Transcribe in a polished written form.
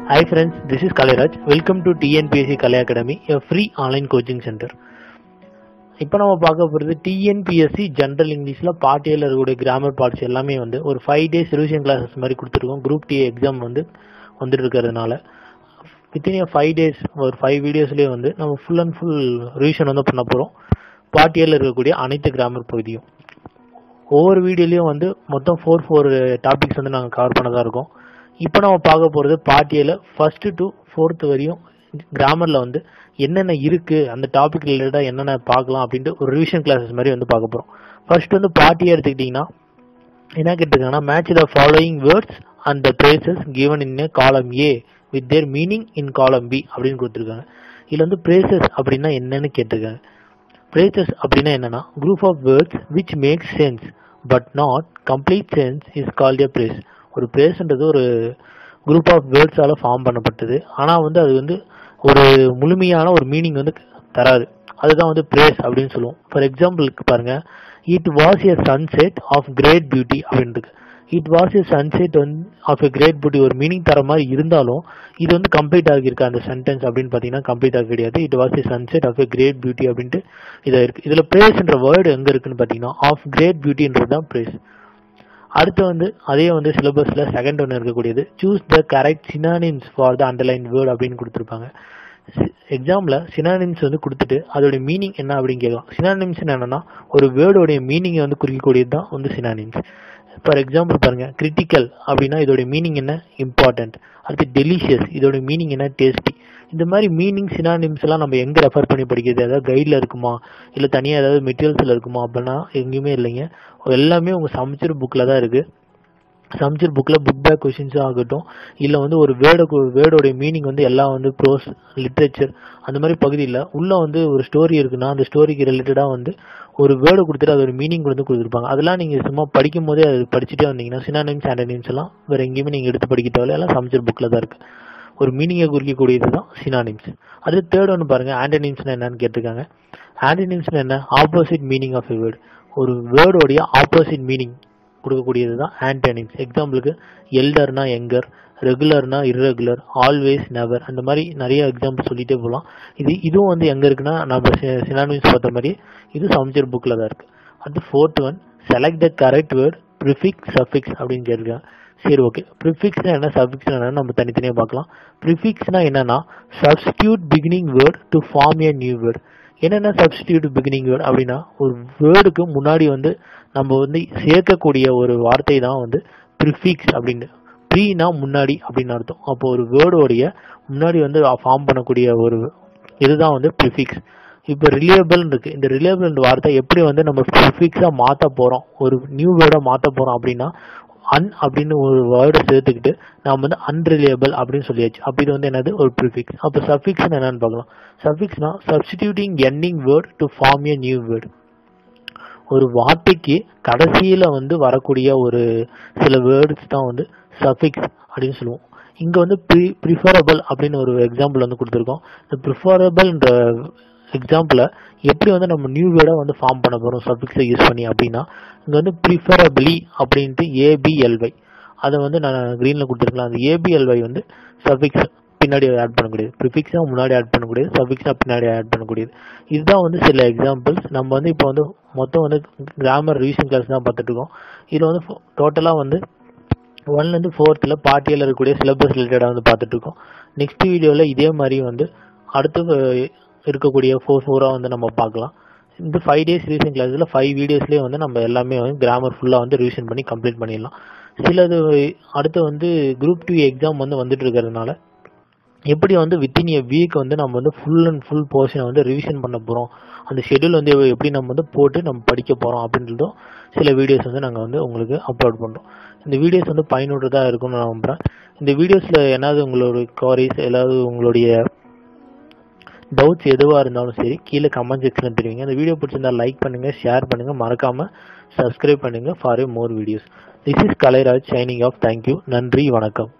Hi friends, this is Kaleraj. Welcome to TNPSC Kale Academy, a free online coaching center. இப்போ நம்ம பார்க்க போகிறது TNPSC general இங்கிலீஷில் part ஏல இருக்கக்கூடிய கிராமர் பார்ட்ஸ் எல்லாமே வந்து ஒரு 5 days ரிவிஷன் கிளாஸஸ் மாதிரி கொடுத்துருக்கோம். குரூப் டி எக்ஸாம் வந்துட்டு இருக்கிறதுனால வித்தின் 5 days ஒரு 5 வீடியோஸ்லேயே வந்து நம்ம ஃபுல் அண்ட் ஃபுல் ரிவிஷன் பண்ண போகிறோம். பார்ட் ஏல இருக்கக்கூடிய அனைத்து கிராமர் பகுதியும் ஒவ்வொரு வீடியோலையும் வந்து மொத்தம் 4 டாபிக்ஸ் நாங்கள் கவர் பண்ணதாக இருக்கோம். இப்போ நம்ம பார்க்க போகிறது பார்ட் ஏல 1st to 4th வரையும் கிராமரில் வந்து என்னென்ன இருக்குது, அந்த டாபிக் ரிலேட்டடாக என்னென்ன பார்க்கலாம் அப்படின்ட்டு ஒரு ரிவிஷன் கிளாஸஸ் மாதிரி பார்க்க போகிறோம். ஃபர்ஸ்ட் பார்ட் ஏ எடுத்துக்கிட்டிங்கன்னா என்ன கேட்டிருக்காங்கன்னா, match the following words and the phrases given in column A with their meaning in காலம் பி அப்படின்னு கொடுத்துருக்காங்க. இதில் பிரேசஸ் அப்படின்னா என்னன்னு கேட்டிருக்காங்க. பிரேசஸ் அப்படின்னா என்னன்னா, group of words which makes sense but not complete sense is called a phrase. ஒரு பிரேஸ்ன்றது ஒரு குரூப் ஆஃப் வேர்ட்ஸால் ஃபார்ம் பண்ணப்பட்டது, ஆனால் அது ஒரு முழுமையான ஒரு மீனிங் தராது. அதுதான் பிரேஸ் அப்படின்னு சொல்லுவோம். ஃபார் எக்ஸாம்பிளுக்கு பாருங்க, it was a sunset of great beauty அப்படின்றது. It was a sunset of a great beauty ஒரு மீனிங் தர மாதிரி இருந்தாலும் இது கம்ப்ளீட் ஆகியிருக்கா அந்த சென்டென்ஸ் அப்படின்னு பார்த்தீங்கன்னா கம்ப்ளீட் ஆக கிடையாது. It was a sunset of a great beauty அப்படின்ட்டு இதாக இருக்குது. இதில் பிரேஸ்ன்ற வேர்டு எங்கே இருக்குன்னு பார்த்தீங்கன்னா ஆஃப் கிரேட் பியூட்டின்றது தான் பிரேஸ். அடுத்து அதே சிலபஸில் செகண்ட் இருக்கக்கூடியது choose the correct synonyms for the underline word அப்படின்னு கொடுத்துருப்பாங்க. எக்ஸாமில் சினானிம்ஸ் கொடுத்துட்டு அதோடைய மீனிங் என்ன அப்படின்னு கேட்கலாம். சினானிம்ஸ் என்னன்னா ஒரு வேர்டோடைய மீனிங்கை குறிக்கக்கூடியது தான் சினானிம்ஸ். ஃபார் எக்ஸாம்பிள் பாருங்க, கிரிட்டிக்கல் அப்படின்னா இதோடைய மீனிங் என்ன, இம்பார்ட்டன்ட். அடுத்து டெலிஷியஸ், இதோட மீனிங் என்ன, டேஸ்டி. இந்த மாதிரி மீனிங் சினானிம்ஸ் எல்லாம் நம்ம எங்கே ரெஃபர் பண்ணி படிக்கிறது, ஏதாவது கைடில் இருக்குமா இல்லை தனியாக ஏதாவது மெட்டீரியல்ஸில் இருக்குமா அப்படின்னா எங்கேயுமே இல்லைங்க. எல்லாமே உங்கள் சமச்சீர் புக்கில் தான் இருக்குது. சமச்சீர் புக்கில் புக் பேக் கொஷின்ஸும் ஆகட்டும், இல்லை ஒரு வேர்டோடைய மீனிங் எல்லாம் ப்ரோஸ் லிட்ரேச்சர் அந்த மாதிரி பகுதியில் உள்ள ஒரு ஸ்டோரி இருக்குன்னா அந்த ஸ்டோரிக்கு ரிலேட்டடாக ஒரு வேர்டு கொடுத்துட்டு அதோட மீனிங் கொடுத்துருப்பாங்க. அதெல்லாம் நீங்கள் சும்மா படிக்கும் போதே அது படிச்சுட்டே வந்தீங்கன்னா சினானிம்ஸ் ஆண்டனிம்ஸ் எல்லாம் வேறு எங்கேயுமே நீங்கள் எடுத்து படிக்க தேவையில்ல, எல்லாம் சமச்சீர் புக்கில் தான் இருக்குது. ஒரு மீனிங்கை குறிக்கக்கூடியது தான் சினானிம்ஸ். அது தேர்ட் பாருங்கள், ஆண்டனிம்ஸ்னா என்னன்னு கேட்டிருக்காங்க. ஆண்டனிம்ஸ்னா என்ன, opposite meaning of a word. ஒரு வேர்டோடைய ஆப்போசிட் மீனிங் கொடுக்கக்கூடியது தான் ஆண்டனிம்ஸ். எக்ஸாம்பிளுக்கு எல்டர்னா எங்கர், ரெகுலர்னா இர்ரெகுலர், ஆல்வேஸ், நெவர், அந்த மாதிரி நிறைய எக்ஸாம்பிள் சொல்லிட்டே போகலாம். இதுவும் எங்கே இருக்குன்னா நம்ம சினானிம்ஸ் பார்த்த மாதிரி இது சமச்சீர் புக்கில் தான் இருக்குது. அடுத்து 4th select the correct word prefix suffix அப்படின்னு கேட்டிருக்காங்க. சரி, ஓகே. ப்ரிஃபிக்ஸ்னா என்ன, சஃபிக்ஸ்னா என்ன நம்ம தனித்தனியாக பார்க்கலாம். ப்ரிஃபிக்ஸ்னா என்னன்னா substitute beginning word to form a new word. என்னென்ன சப்ஸ்டியூட் பிகினிங் வேர்ட் அப்படின்னா ஒரு வேர்டுக்கு முன்னாடி நம்ம சேர்க்கக்கூடிய ஒரு வார்த்தை தான் ப்ரிஃபிக்ஸ் அப்படின்னு. ப்ரீனா முன்னாடி அப்படின்னு அர்த்தம். அப்போ ஒரு வேர்டோடைய முன்னாடி ஃபார்ம் பண்ணக்கூடிய ஒரு இதுதான் ப்ரிஃபிக்ஸ். இப்போ ரிலேபிள் இருக்கு. இந்த ரிலேபிள் வார்த்தை எப்படி நம்ம ப்ரிஃபிக்ஸாக மாற்ற போகிறோம், ஒரு நியூ வேர்டை மாற்ற போகிறோம் அப்படின்னா அப்படின்னு ஒரு வேர்டை சேர்த்துக்கிட்டு நம்ம அன்ரிலேபிள் அப்படின்னு சொல்லியாச்சு. அப்போ இது என்னது, ஒரு ப்ரிஃபிக்ஸ். அப்போ சஃபிக்ஸ் என்னன்னு பார்க்கலாம். சஃபிக்ஸ்னா substituting ending word to form a new word. ஒரு வார்த்தைக்கு கடைசியில் வரக்கூடிய ஒரு சில வேர்ட்ஸ் தான் சஃபிக்ஸ் அப்படின்னு சொல்லுவோம். இங்கே ப்ரிஃபரபிள் அப்படின்னு ஒரு எக்ஸாம்பிள் கொடுத்துருக்கோம். இந்த ப்ரிஃபரபிள்ன்ற எக்ஸாம்பிளை எப்படி நம்ம நியூ வேர்டை ஃபார்ம் பண்ண போகிறோம் சஃபிக்ஸை யூஸ் பண்ணி அப்படின்னா, இங்கே ப்ரிஃபரபிளி அப்படின்ட்டு ஏபிஎல்ஒய் அதை நான் க்ரீனில் கொடுத்துருக்கலாம். அந்த ஏபிஎல்ஒய் சஃபிக்ஸ் பின்னாடி ஆட் பண்ணக்கூடியது, ப்ரிஃபிக்ஸாக முன்னாடி ஆட் பண்ணக்கூடியது, சஃபிக்ஸாக பின்னாடி ஆட் பண்ணக்கூடியது. இதுதான் சில எக்ஸாம்பிள்ஸ். நம்ம இப்போ மொத்தம் கிராமர் ரிவிஷன் கிளாஸ் தான் பார்த்துட்டு இருக்கோம். இதில் டோட்டலாக 1லேருந்து 4th பார்ட் ஏல இருக்கக்கூடிய சிலபஸ் ரிலேட்டடாக பார்த்துட்டு இருக்கோம். நெக்ஸ்ட் வீடியோவில் இதே மாதிரி அடுத்து இருக்கக்கூடிய 4 நம்ம பார்க்கலாம். இந்த 5 days ரிவிஷன் கிளாஸில் 5 வீடியோஸ்லேயே நம்ம எல்லாமே கிராமர் ஃபுல்லாக ரிவிஷன் பண்ணி கம்ப்ளீட் பண்ணிடலாம். சிலது அடுத்து குரூப் 2 எக்ஸாம் வந்துட்டு இருக்கிறதுனால எப்படி வித்தின் எ வீக் நம்ம ஃபுல் அண்ட் ஃபுல் போர்ஷனை ரிவிஷன் பண்ண போகிறோம், அந்த ஷெடியூல் எப்படி நம்ம போட்டு நம்ம படிக்க போகிறோம் அப்படின்றதும் சில வீடியோஸ் நாங்கள் உங்களுக்கு அப்லோட் பண்ணுறோம். இந்த வீடியோஸ் பயனுள்ளதாக இருக்கும்னு நான் நம்புகிறேன். இந்த வீடியோஸில் ஏதாவது உங்களோட குவரிஸ், ஏதாவது உங்களுடைய டவுட்ஸ் எதுவாக இருந்தாலும் சரி கீழே கமெண்ட் செக்ஷனில் தெரிவிங்க. இந்த வீடியோ பிடிச்சிருந்தால் லைக் பண்ணுங்கள், ஷேர் பண்ணுங்கள், மறக்காமல் சப்ஸ்கிரைப் பண்ணுங்கள் for more videos. This is Kalairaj signing off. Thank you. நன்றி, வணக்கம்.